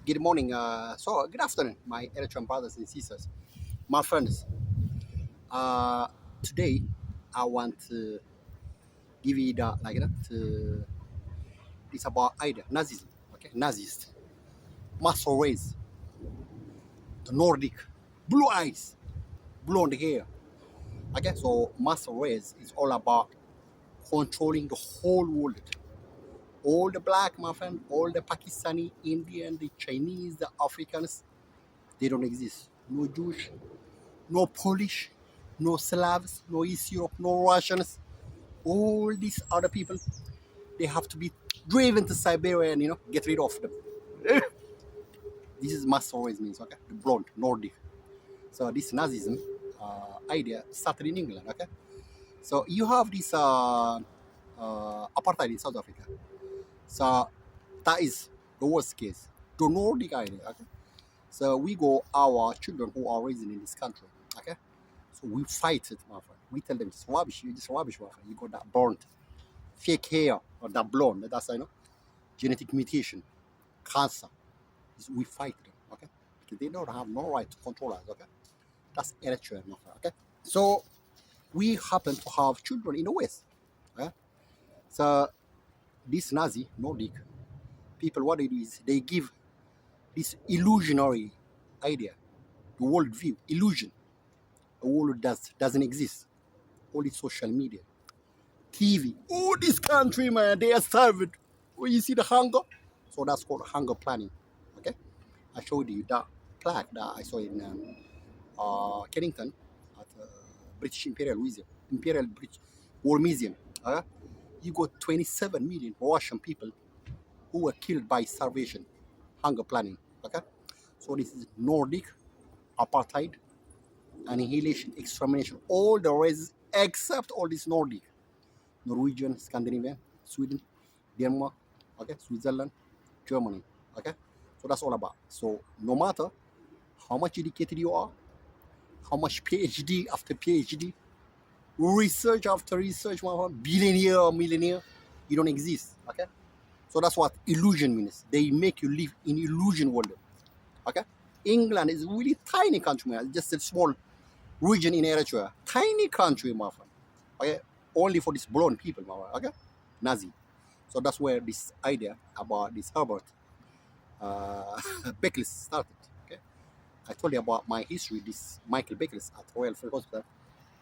Good morning. Good afternoon, my Eritrean brothers and sisters, my friends. Uh, Today, I want to give you to it's about idea Nazism. Okay, Nazist, muscle race, the Nordic, blue eyes, blonde hair. Okay, so muscle race is all about controlling the whole world. All the black, my friend, all the Pakistani, Indian, the Chinese, the Africans, they don't exist. No Jewish, no Polish, no Slavs, no East Europe, no Russians. All these other people, they have to be driven to Siberia and get rid of them. This is mass always means okay, the blonde Nordic. So this Nazism idea started in England. Okay, so you have this apartheid in South Africa. So that is the worst case. The Nordic idea. Okay, so we go our children who are raised in this country. Okay, so we fight it, my friend. We tell them it's rubbish. You just rubbish, my friend. You got that burnt, fake hair or that blonde. That's genetic mutation, cancer. We fight them, okay? Because they don't have no right to control us, okay? That's Eritrea, my friend, okay? So we happen to have children in the West, okay? So this Nazi Nordic people, what they do is they give this illusionary idea, the world view, illusion. A world doesn't exist. Only social media, TV. Oh, this country, man, they are starving. Oh, you see the hunger? So that's called hunger planning. Okay, I showed you that plaque that I saw in Kennington at British Imperial Museum, Imperial British War Museum. You got 27 million Russian people who were killed by starvation, hunger planning. Okay, so this is Nordic apartheid, annihilation, extermination, all the races except all this Nordic. Norwegian, Scandinavian, Sweden, Denmark, okay, Switzerland, Germany, okay. So that's all about. So no matter how much educated you are, how much PhD after PhD, research after research, billionaire or millionaire, you don't exist, okay. So that's what illusion means. They make you live in illusion world, okay. England is a really tiny country, man. Just a small region in Eritrea, tiny country, my friend. Okay, only for these blonde people, my friend. Okay, Nazi. So that's where this idea about this Herbert Beckley started. Okay, I told you about my history. This Michael Beckley at Royal Free Hospital.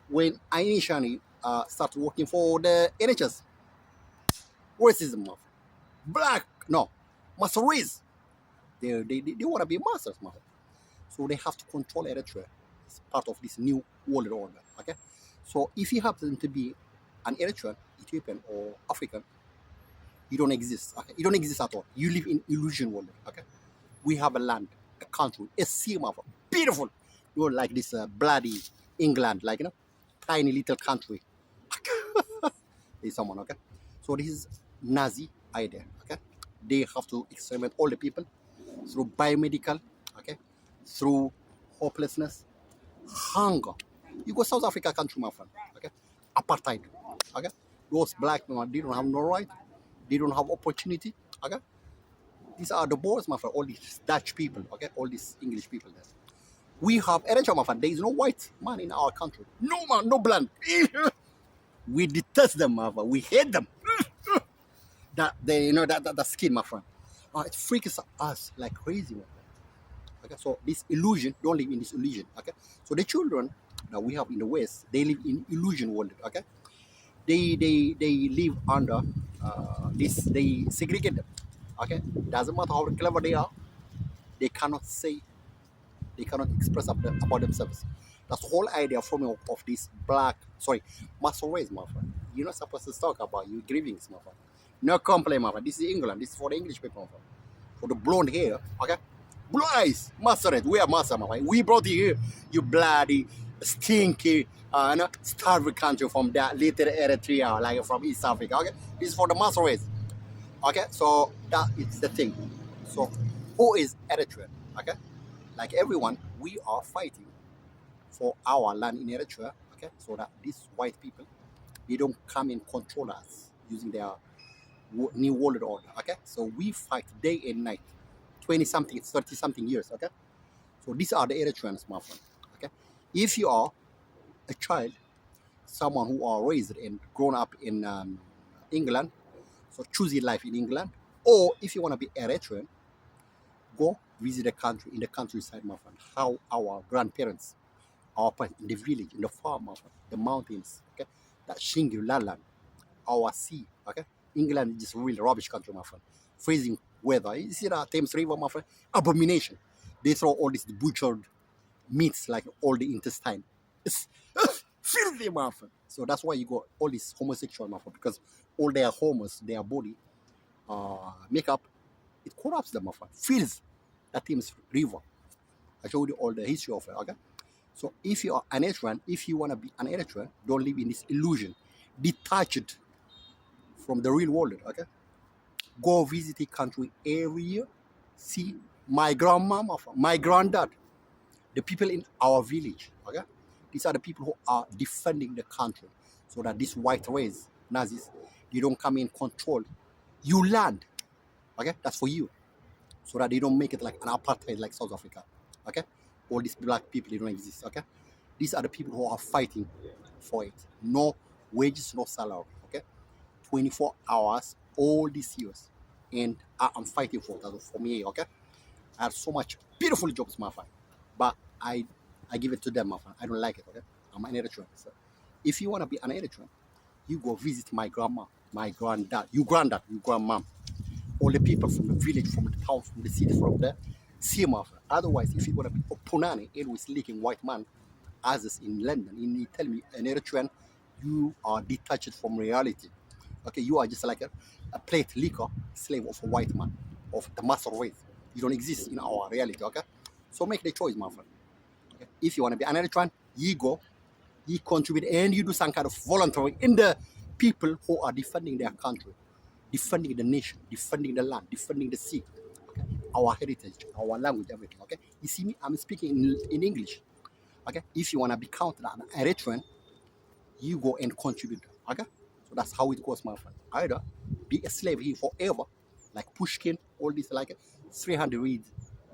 When I initially started working for the NHS, racism of black, no, master race. They want to be masters, man. So they have to control Eritrea as part of this new world order. Okay, so if you happen to be an Eritrean, Ethiopian, or African, you don't exist. Okay, you don't exist at all. You live in illusion world. Okay, we have a land, a country, a sea of beautiful. You know, like this bloody England, like tiny little country. Is someone okay? So this is Nazi idea. Okay, they have to experiment all the people through biomedical. Okay, through hopelessness, hunger. You go South Africa country, my friend. Okay, apartheid. Okay, those black men they don't have no right. They don't have opportunity. Okay, these are the boys, my friend. All these Dutch people. Okay, all these English people there. We have Eritrea, my friend. There is no white man in our country. No man, no blonde. We detest them, my friend. We hate them. That they, that skin, my friend. It freaks us like crazy, man. Okay, so this illusion, don't live in this illusion. Okay, so the children that we have in the West, they live in illusion world. Okay, they live under this. They segregate them. Okay, doesn't matter how clever they are, they cannot say, they cannot express about themselves. That's the whole idea from of this black, sorry, muscle race, my friend. You're not supposed to talk about your grievings, my friend. No complaint, my friend. This is England. This is for the English people, my friend. For the blonde hair, okay? Blue eyes, master. We are master, my friend. We brought you here, you bloody, stinky, starving country from that little Eritrea, like from East Africa, okay? This is for the master race, okay? So that is the thing. So who is Eritrea, okay? Like everyone, we are fighting for our land in Eritrea, okay? So that these white people, they don't come and control us using their new world order. Okay, so we fight day and night, 20 something, 30 something years. Okay, so these are the Eritreans, my friend. Okay, if you are a child, someone who are raised and grown up in England, so choose your life in England, or if you want to be Eritrean, go visit the country in the countryside, my friend. How our grandparents, our parents in the village, in the farm, my friend, the mountains, okay, that Shingle land, our sea, okay. England is just really rubbish country, my friend. Freezing weather. You see that Thames River, my friend? Abomination. They throw all these butchered meats like all the intestine. It's filthy, my friend. So that's why you got all these homosexual, my friend, because all their hormones, their body, makeup, it corrupts them, my friend. Fills that Thames River. I showed you all the history of it, okay? So if you are an Eritrean, if you want to be an Eritrean, don't live in this illusion. Detach it from the real world, okay? Go visit a country every year. See my grandma, my granddad, the people in our village, okay? These are the people who are defending the country so that this white race, Nazis, they don't come in control. You land, okay? That's for you. So that they don't make it like an apartheid like South Africa, okay? All these black people, they don't exist, okay? These are the people who are fighting for it. No wages, no salary, okay? 24 hours, all these years. And I'm fighting for that for me, okay? I have so much beautiful jobs, my friend. But I give it to them, my friend. I don't like it, okay? I'm an Eritrean. So if you want to be an Eritrean, you go visit my grandma, my granddad, your granddad, your grandmom, all the people from the village, from the town, from the city, from the sea, my friend. Otherwise, if you want to be a Punani, always leaking white man, as is in London, and you tell me an Eritrean, you are detached from reality. Okay, you are just like a plate liquor, slave of a white man, of the master race. You don't exist in our reality, okay? So make the choice, my friend. Okay? If you want to be an Eritrean, you go, you contribute, and you do some kind of voluntary in the people who are defending their country, defending the nation, defending the land, defending the sea, okay? Our heritage, our language, everything, okay? You see me, I'm speaking in English, okay? If you want to be counted an Eritrean, you go and contribute, okay? So that's how it goes, my friend. Either be a slave here forever, like Pushkin, all these like 300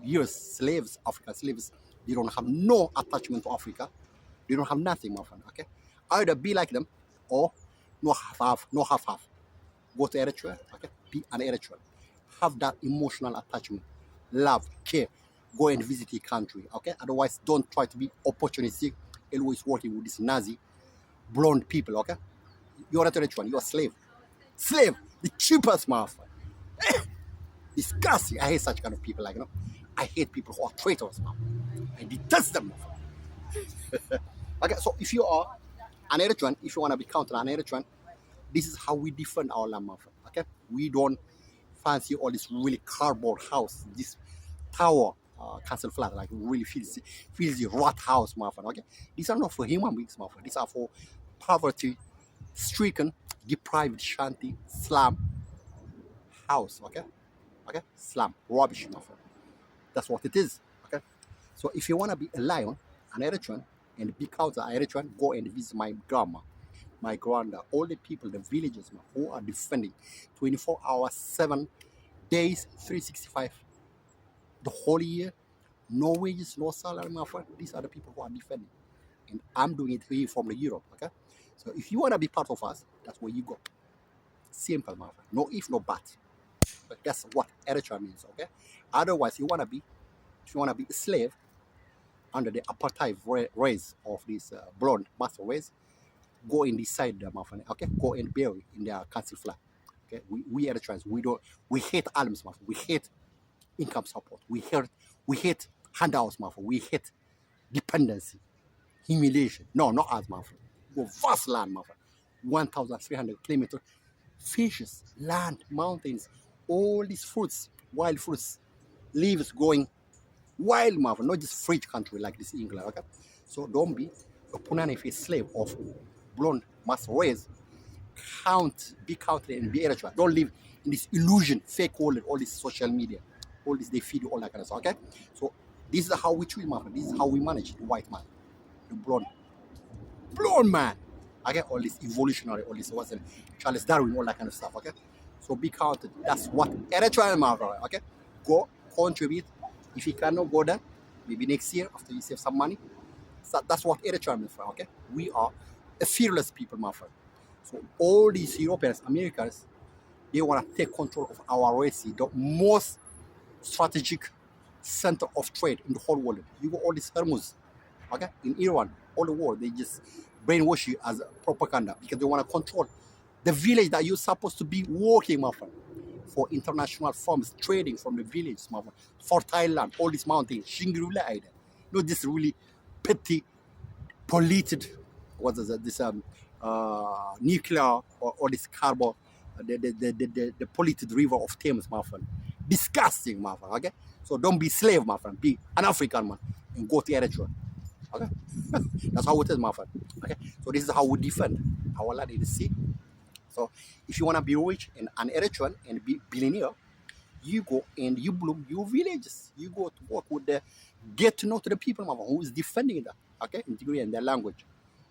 years slaves, African slaves, they don't have no attachment to Africa. They don't have nothing, my friend, okay? Either be like them or no half-half, no half-half. Go to Eritrea, okay? Be an Eritrean. Have that emotional attachment, love, care. Go and visit your country, okay? Otherwise, don't try to be opportunistic, always working with this Nazi, blonde people, okay? You're not a rich one, you're a slave. Slave, the cheapest motherfucker. Disgusting. I hate such kind of people, like, I hate people who are traitors, man. I detest them. Okay, so if you are an Eritrean, if you want to be counted an Eritrean, this is how we defend our land, my friend. Okay, we don't fancy all this really cardboard house, this tower, castle flat, like really filthy rat house, my friend. Okay, these are not for human beings, my friend. These are for poverty-stricken, deprived, shanty, slum house. Okay, okay, slum, rubbish, my friend. That's what it is. Okay, so if you want to be a lion, an Eritrean, and be counted an Eritrean, go and visit my grandma, my granddad, all the people, the villagers, man, who are defending 24 hours, 7 days, 365, the whole year, no wages, no salary, my friend. These are the people who are defending. And I'm doing it here from the Europe, okay? So if you want to be part of us, that's where you go. Simple, my friend. No if, no but. But that's what Eritrea means, okay? Otherwise, if you want to be a slave under the apartheid race of this blonde master race, go and decide them, my friend. Okay, go and bury in their council flat. Okay, we Eritreans, we hate alms, my friend. We hate income support. We hate handouts, my friend. We hate dependency, humiliation. No, not us, my friend. Go vast land, my friend. 1,300 kilometers, fishes, land, mountains, all these fruits, wild fruits, leaves going wild, my friend. Not just free country like this England. Okay, so don't be a punani face slave of blonde master race. Be counted and be Eritrea. Don't live in this illusion, fake world, all this social media, all this they feed you all that kind of stuff. Okay, so this is how we treat man. This is how we manage the white man, the blonde man. Okay, all this evolutionary, all this wasn't Charles Darwin, all that kind of stuff. Okay, So be counted. That's what Eritrea, my friend. Okay, go contribute. If you cannot go there, maybe next year after you save some money. So that's what Eritrea, my friend. Okay, we are a fearless people, my friend. So all these Europeans, Americans, they want to take control of our Red Sea, the most strategic center of trade in the whole world. You got all these Hormuz, okay, in Iran, all the world, they just brainwash you as propaganda because they want to control the village that you're supposed to be working, my friend, for international firms trading from the village, my friend, for Thailand, all these mountains, Shingri-La, this really petty, polluted, what is it, this nuclear or this carbon, the polluted river of Thames, my friend. Disgusting, my friend, okay? So don't be slave, my friend. Be an African man and go to Eritrea. Okay? That's how it is, my friend. Okay? So this is how we defend our land in the sea. So if you want to be rich and an Eritrean and be billionaire, you go and you bloom your villages. You go to work with the, get to know to the people, mama, who is defending that, okay, in degree and their language,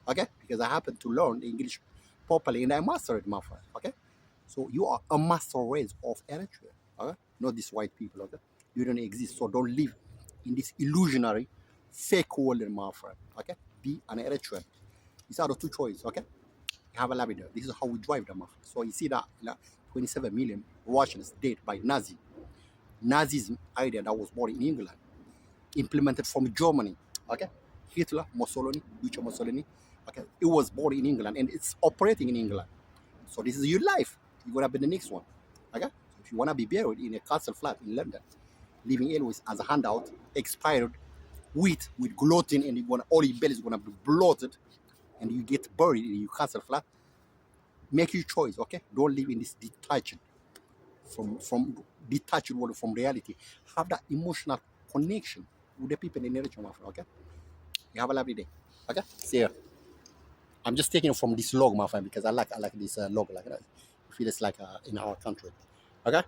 okay, because I happen to learn the English properly and I master it, my friend, okay. So you are a master race of Eritrea, okay, not these white people, okay. You don't exist, so don't live in this illusionary, fake world, my friend, okay. Be an Eritrean. These are the two choices, okay. Have a labrador. This is how we drive them off. So you see that 27 million Russians dead by Nazism idea that was born in England, implemented from Germany. Okay, Hitler, Mussolini, Mussolini. Okay, it was born in England and it's operating in England. So this is your life. You're gonna be the next one. Okay, so if you wanna be buried in a castle flat in London, leaving always as a handout, expired wheat with gluten, and all your belly is gonna be bloated, and you get buried in your castle flat. Make your choice. Okay, don't live in this detached from detached world from reality. Have that emotional connection with the people in the nature, my friend. Okay, you have a lovely day. Okay, see ya. I'm just taking it from this log, my friend, because I like this log like that. I feel it's like in our country. Okay.